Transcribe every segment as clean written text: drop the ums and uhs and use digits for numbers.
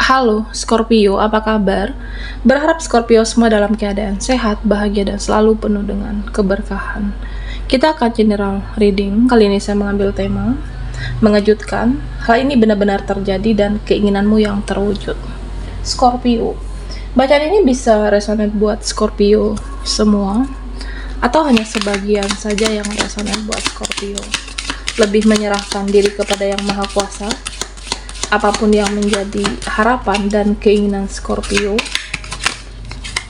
Halo Scorpio, apa kabar? Berharap Scorpio semua dalam keadaan sehat, bahagia, dan selalu penuh dengan keberkahan. Kita akan general reading. Kali ini saya mengambil tema mengejutkan. Hal ini benar-benar terjadi dan keinginanmu yang terwujud. Scorpio. Bacaan ini bisa resonate buat Scorpio semua, atau hanya sebagian saja yang resonate buat Scorpio. Lebih menyerahkan diri kepada Yang Maha Kuasa. Apapun yang menjadi harapan dan keinginan Scorpio,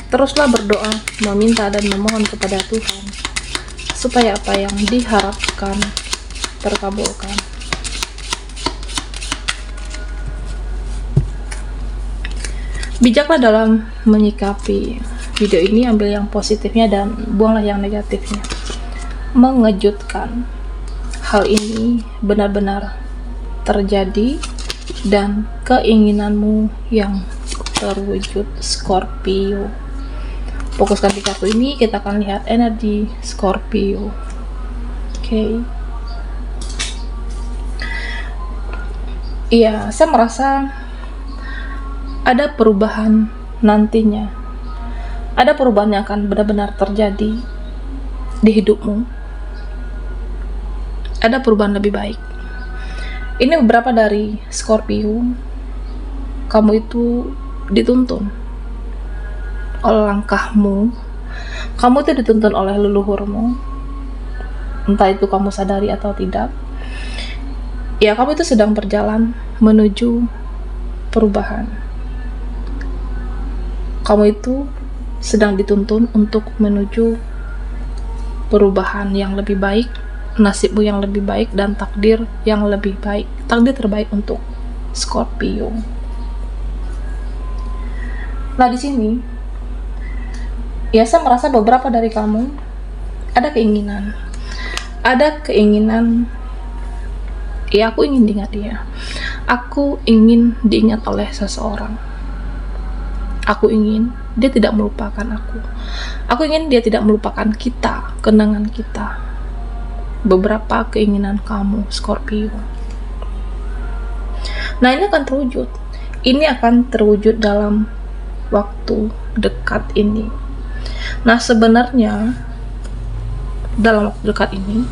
teruslah berdoa, meminta dan memohon kepada Tuhan supaya apa yang diharapkan terkabulkan. Bijaklah dalam menyikapi video ini, ambil yang positifnya dan buanglah yang negatifnya. Mengejutkan. Hal ini benar-benar terjadi dan keinginanmu yang terwujud, Scorpio. Fokuskan di kartu ini, kita akan lihat energi Scorpio. Oke. Iya, saya merasa ada perubahan nantinya. Ada perubahan yang akan benar-benar terjadi di hidupmu. Ada perubahan lebih baik. Ini beberapa dari Scorpio. Kamu itu dituntun oleh langkahmu. Kamu itu dituntun oleh leluhurmu. Entah itu kamu sadari atau tidak. Ya, kamu itu sedang berjalan menuju perubahan. Kamu itu sedang dituntun untuk menuju perubahan yang lebih baik, nasibmu yang lebih baik, dan takdir yang lebih baik, takdir terbaik untuk Scorpio. Nah, di sini ya, saya merasa beberapa dari kamu ada keinginan, ya, aku ingin diingat dia, aku ingin diingat oleh seseorang, aku ingin dia tidak melupakan aku ingin dia tidak melupakan kita, kenangan kita. Beberapa keinginan kamu, Scorpio. Nah, ini akan terwujud. Ini akan terwujud dalam waktu dekat ini. Nah, sebenarnya dalam waktu dekat ini,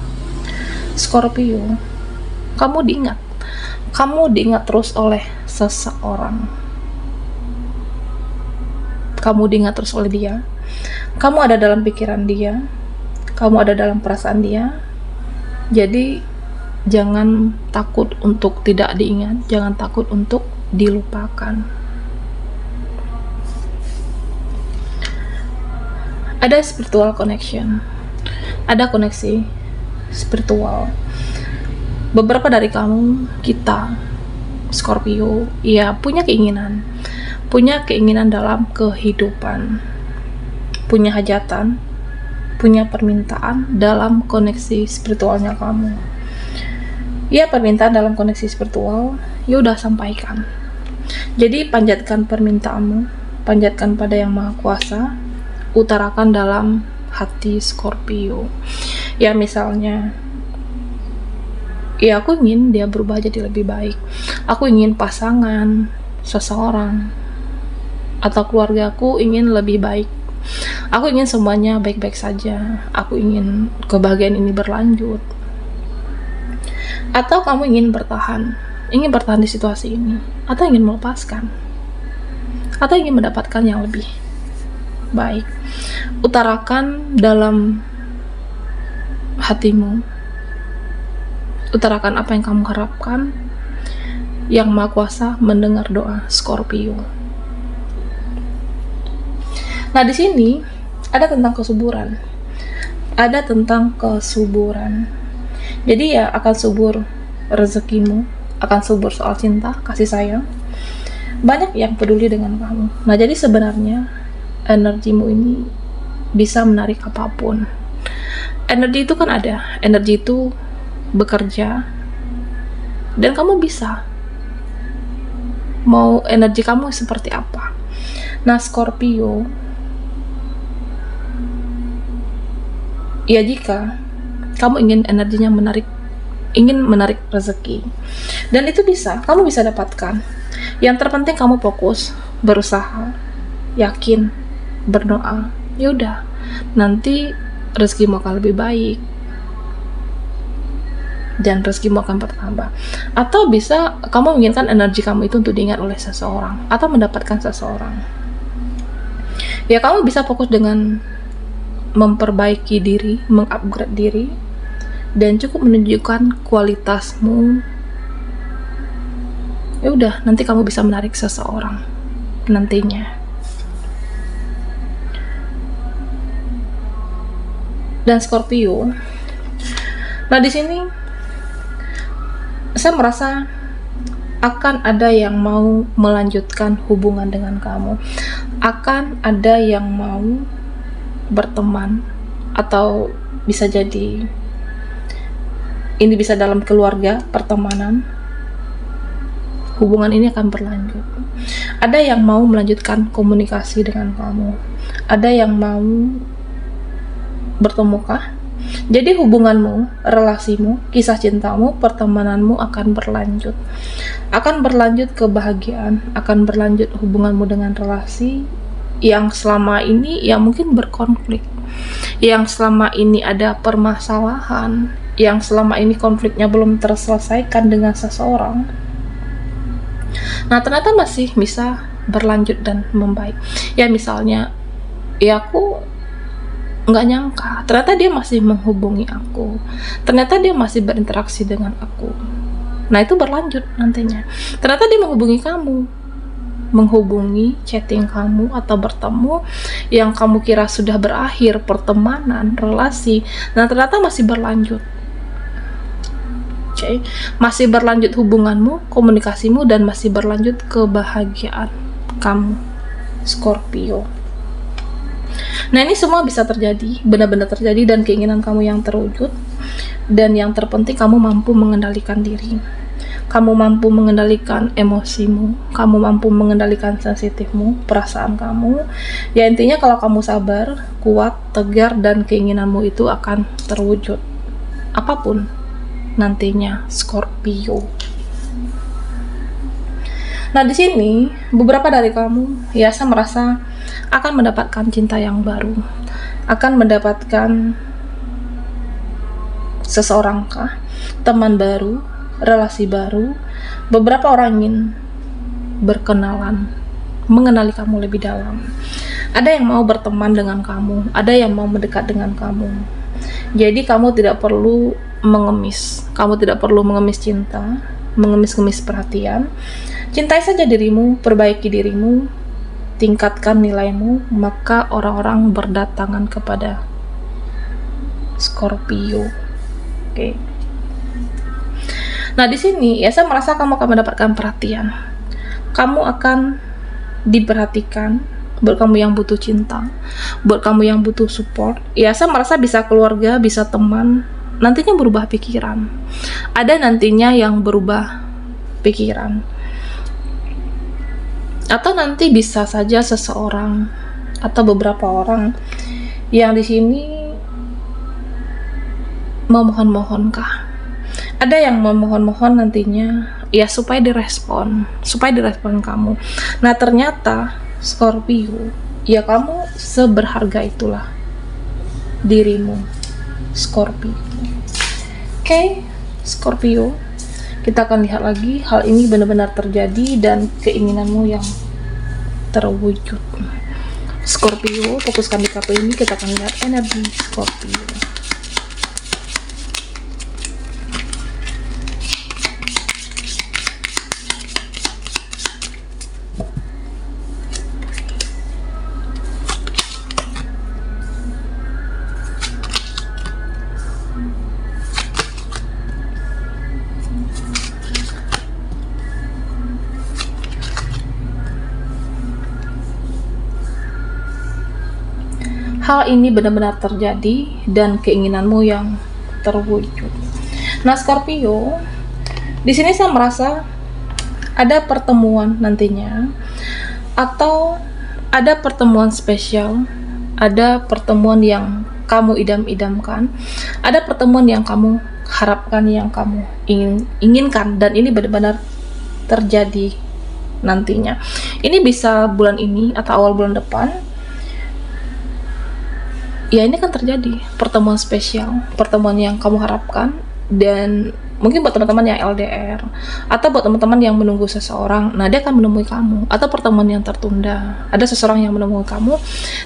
Scorpio, kamu diingat. Kamu diingat terus oleh seseorang. Kamu diingat terus oleh dia. Kamu ada dalam pikiran dia. Kamu ada dalam perasaan dia. Jadi jangan takut untuk tidak diingat, jangan takut untuk dilupakan. Ada spiritual connection, ada koneksi spiritual. Beberapa dari kamu, kita Scorpio, ya, punya keinginan dalam kehidupan, punya hajatan, punya permintaan dalam koneksi spiritualnya kamu. Ya, permintaan dalam koneksi spiritual, ya udah sampaikan. Jadi panjatkan permintaanmu, panjatkan pada Yang Maha Kuasa, utarakan dalam hati Scorpio. Ya, misalnya, ya, aku ingin dia berubah jadi lebih baik. Aku ingin pasangan, seseorang, atau keluargaku ingin lebih baik. Aku ingin semuanya baik-baik saja. Aku ingin kebahagiaan ini berlanjut. Atau kamu ingin bertahan di situasi ini, atau ingin melepaskan, atau ingin mendapatkan yang lebih baik. Utarakan dalam hatimu. Utarakan apa yang kamu harapkan. Yang Maha Kuasa mendengar doa Scorpio. Nah, di sini ada tentang kesuburan. Jadi ya, akan subur rezekimu, akan subur soal cinta, kasih sayang. Banyak yang peduli dengan kamu. Nah, jadi sebenarnya energimu ini bisa menarik apapun. Energi itu kan ada, energi itu bekerja, dan kamu bisa mau energi kamu seperti apa. Nah, Scorpio, ya, jika kamu ingin energinya menarik ingin menarik rezeki. Dan itu kamu bisa dapatkan. Yang terpenting kamu fokus, berusaha, yakin, berdoa. Yaudah, nanti rezekimu akan lebih baik dan rezekimu akan bertambah. Atau bisa kamu menginginkan energi kamu itu untuk diingat oleh seseorang atau mendapatkan seseorang. Ya, kamu bisa fokus dengan memperbaiki diri, mengupgrade diri, dan cukup menunjukkan kualitasmu. Ya udah, nanti kamu bisa menarik seseorang nantinya. Dan Scorpio, nah di sini saya merasa akan ada yang mau melanjutkan hubungan dengan kamu, akan ada yang mau berteman, atau bisa jadi ini bisa dalam keluarga, pertemanan. Hubungan ini akan berlanjut. Ada yang mau melanjutkan komunikasi dengan kamu, ada yang mau bertemukah? Jadi hubunganmu, relasimu, kisah cintamu, pertemananmu akan berlanjut. Akan berlanjut kebahagiaan, akan berlanjut hubunganmu dengan relasi yang selama ini ya mungkin berkonflik, yang selama ini ada permasalahan, yang selama ini konfliknya belum terselesaikan dengan seseorang. Nah, ternyata masih bisa berlanjut dan membaik. Ya misalnya, ya aku nggak nyangka, ternyata dia masih menghubungi aku, ternyata dia masih berinteraksi dengan aku. Nah, itu berlanjut nantinya. Ternyata dia menghubungi kamu, menghubungi, chatting kamu, atau bertemu yang kamu kira sudah berakhir pertemanan, relasi, nah ternyata masih berlanjut. Okay. Masih berlanjut hubunganmu, komunikasimu, dan masih berlanjut kebahagiaan kamu, Scorpio. Nah, ini semua bisa terjadi, benar-benar terjadi, dan keinginan kamu yang terwujud. Dan yang terpenting, kamu mampu mengendalikan diri, kamu mampu mengendalikan emosimu, kamu mampu mengendalikan sensitifmu, perasaan kamu. Ya intinya kalau kamu sabar, kuat, tegar, dan keinginanmu itu akan terwujud apapun nantinya, Scorpio. Nah, di sini beberapa dari kamu ya saya merasa akan mendapatkan cinta yang baru, akan mendapatkan seseorang kah, teman baru, relasi baru. Beberapa orang ingin berkenalan, mengenali kamu lebih dalam. Ada yang mau berteman dengan kamu, ada yang mau mendekat dengan kamu. Jadi kamu tidak perlu mengemis, kamu tidak perlu mengemis cinta, mengemis-ngemis perhatian. Cintai saja dirimu, perbaiki dirimu, tingkatkan nilaimu, maka orang-orang berdatangan kepada Scorpio. Oke. Nah, di sini ya saya merasa kamu akan mendapatkan perhatian. Kamu akan diperhatikan. Buat kamu yang butuh cinta, buat kamu yang butuh support, ya saya merasa bisa keluarga, bisa teman, nantinya berubah pikiran. Ada nantinya yang berubah pikiran. Atau nanti bisa saja seseorang atau beberapa orang yang di sini memohon-mohonkah. Ada yang memohon-mohon nantinya ya supaya direspon kamu. Nah, ternyata Scorpio, ya kamu seberharga itulah dirimu, Scorpio. Oke, Scorpio, kita akan lihat lagi hal ini benar-benar terjadi dan keinginanmu yang terwujud. Scorpio, fokuskan di kartu ini, kita akan lihat energi Scorpio. Hal ini benar-benar terjadi dan keinginanmu yang terwujud. Nah, Scorpio, di sini saya merasa ada pertemuan nantinya, atau ada pertemuan spesial, ada pertemuan yang kamu idam-idamkan, ada pertemuan yang kamu harapkan, yang kamu inginkan, dan ini benar-benar terjadi nantinya. Ini bisa bulan ini atau awal bulan depan. Ya, ini kan terjadi pertemuan spesial, pertemuan yang kamu harapkan. Dan mungkin buat teman-teman yang LDR, atau buat teman-teman yang menunggu seseorang, nah dia akan menemui kamu. Atau pertemuan yang tertunda, ada seseorang yang menemui kamu,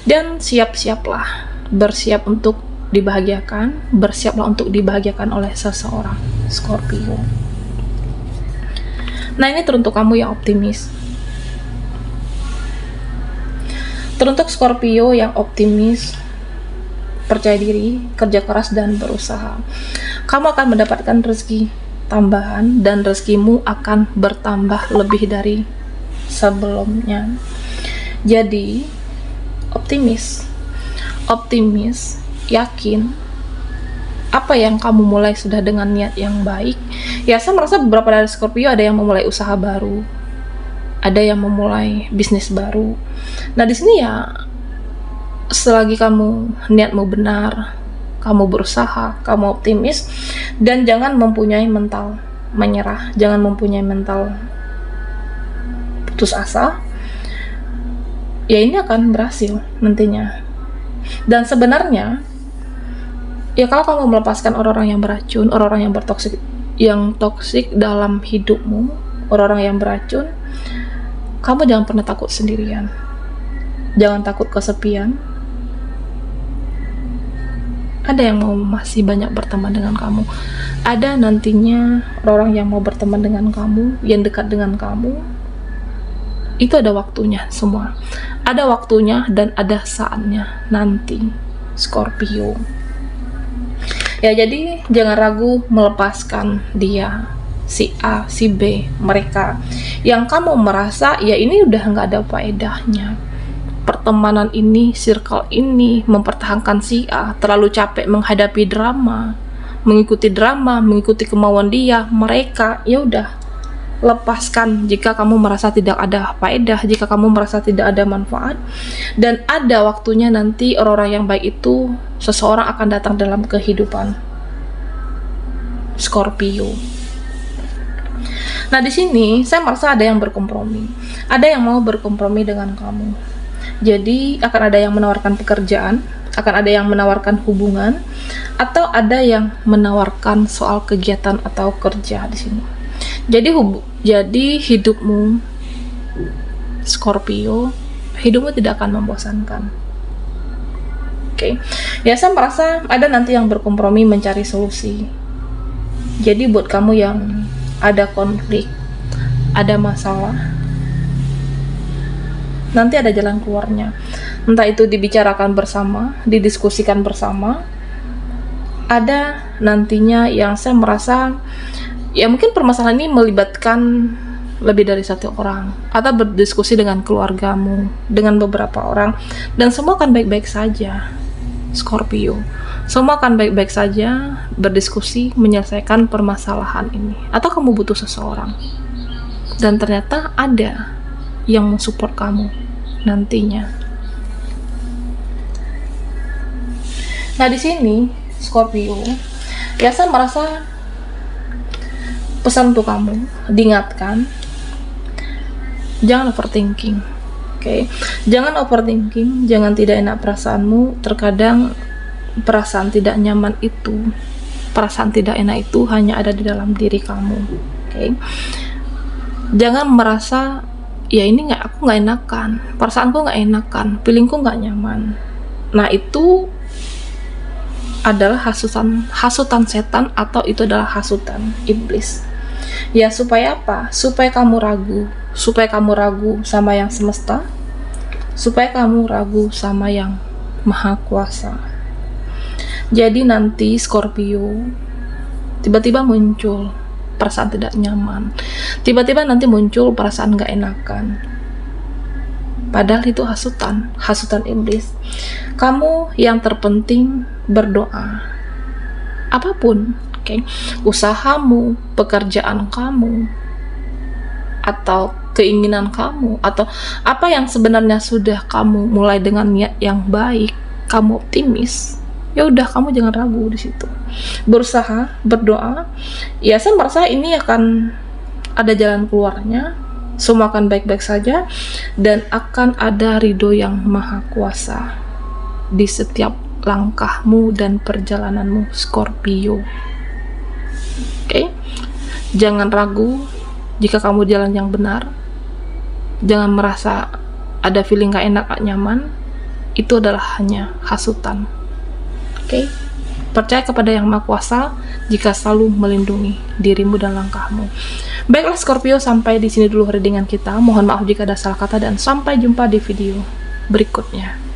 dan siap-siaplah, bersiap untuk dibahagiakan, bersiaplah untuk dibahagiakan oleh seseorang, Scorpio. Nah, ini teruntuk kamu yang optimis. Teruntuk Scorpio yang optimis, percaya diri, kerja keras, dan berusaha. Kamu akan mendapatkan rezeki tambahan, dan rezekimu akan bertambah lebih dari sebelumnya. Jadi, optimis, yakin. Apa yang kamu mulai sudah dengan niat yang baik. Ya, saya merasa beberapa dari Scorpio ada yang memulai usaha baru, ada yang memulai bisnis baru. Nah, di sini ya, selagi kamu niatmu benar, kamu berusaha, kamu optimis, dan jangan mempunyai mental menyerah, jangan mempunyai mental putus asa, ya ini akan berhasil nantinya. Dan sebenarnya ya, kalau kamu melepaskan orang-orang yang beracun, orang-orang yang toksik dalam hidupmu, orang-orang yang beracun, kamu jangan pernah takut sendirian, jangan takut kesepian. Ada yang mau masih banyak berteman dengan kamu, ada nantinya orang yang mau berteman dengan kamu, yang dekat dengan kamu. Itu ada waktunya semua, ada waktunya dan ada saatnya nanti, Scorpio. Ya, jadi jangan ragu melepaskan dia, si A, si B, mereka yang kamu merasa ya ini udah nggak ada faedahnya. Pertemanan ini, circle ini mempertahankan si A, terlalu capek menghadapi drama, mengikuti kemauan dia, mereka. Ya udah, lepaskan jika kamu merasa tidak ada faedah, jika kamu merasa tidak ada manfaat. Dan ada waktunya nanti orang-orang yang baik itu, seseorang akan datang dalam kehidupan Scorpio. Nah, di sini saya merasa ada yang berkompromi, ada yang mau berkompromi dengan kamu. Jadi akan ada yang menawarkan pekerjaan, akan ada yang menawarkan hubungan, atau ada yang menawarkan soal kegiatan atau kerja di sini. Jadi hidupmu, Scorpio, hidupmu tidak akan membosankan. Oke. Ya, saya merasa ada nanti yang berkompromi mencari solusi. Jadi buat kamu yang ada konflik, ada masalah, nanti ada jalan keluarnya. Entah itu dibicarakan bersama, didiskusikan bersama. Ada nantinya yang saya merasa ya mungkin permasalahan ini melibatkan lebih dari satu orang, atau berdiskusi dengan keluargamu, dengan beberapa orang, dan semua akan baik-baik saja, Scorpio. Semua akan baik-baik saja, berdiskusi, menyelesaikan permasalahan ini. Atau kamu butuh seseorang, dan ternyata ada yang mensupport kamu nantinya. Nah, di sini Scorpio, ya saya merasa pesan untuk kamu, diingatkan, jangan overthinking. Oke. Jangan overthinking, jangan tidak enak perasaanmu. Terkadang perasaan tidak nyaman itu, perasaan tidak enak itu hanya ada di dalam diri kamu. Oke. Jangan merasa ya ini aku nggak enakan, perasaanku nggak enakan, feelingku nggak nyaman. Nah, itu adalah hasutan setan, atau itu adalah hasutan iblis. Ya, supaya apa? Supaya kamu ragu sama yang semesta, supaya kamu ragu sama yang maha kuasa. Jadi nanti Scorpio, tiba-tiba muncul perasaan tidak nyaman, tiba-tiba nanti muncul perasaan gak enakan, padahal itu hasutan iblis. Kamu yang terpenting berdoa, apapun, oke? Usahamu, pekerjaan kamu, atau keinginan kamu, atau apa yang sebenarnya sudah kamu mulai dengan niat yang baik, kamu optimis, ya udah, kamu jangan ragu di situ. Berusaha, berdoa. Ya, saya merasa ini akan ada jalan keluarnya. Semua akan baik-baik saja dan akan ada ridho yang maha kuasa di setiap langkahmu dan perjalananmu, Scorpio. Oke? Jangan ragu jika kamu jalan yang benar. Jangan merasa ada feeling gak enak, gak nyaman. Itu adalah hanya hasutan. Oke? Percaya kepada Yang Maha Kuasa jika selalu melindungi dirimu dan langkahmu. Baiklah Scorpio, sampai di sini dulu readingan kita. Mohon maaf jika ada salah kata dan sampai jumpa di video berikutnya.